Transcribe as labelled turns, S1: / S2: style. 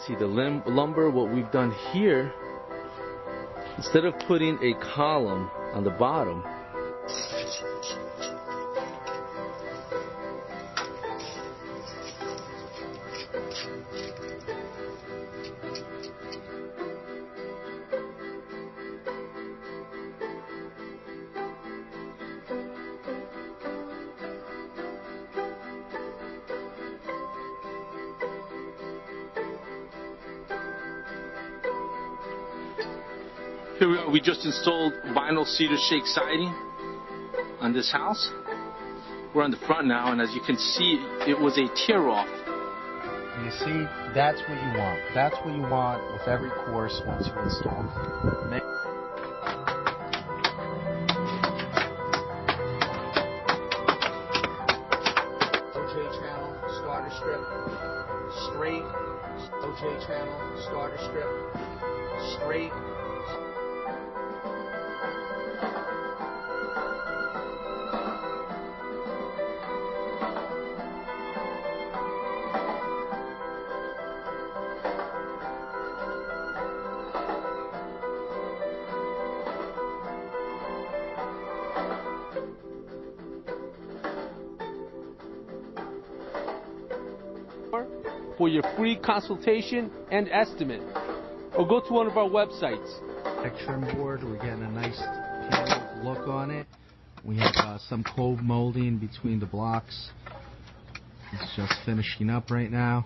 S1: See the lumber, what we've done here, instead of putting a column on the bottom, here we are. We just installed vinyl cedar shake siding on this house. We're on the front now, and as you can see, it was a tear-off.
S2: You see, that's what you want. That's what you want with every course once you install. OJ channel, starter strip, straight. OJ channel, starter strip, straight.
S1: For your free consultation and estimate, or go to one of our websites.
S2: Trim board, we're getting a nice panel look on it. We have some cove molding between the blocks. It's just finishing up right now.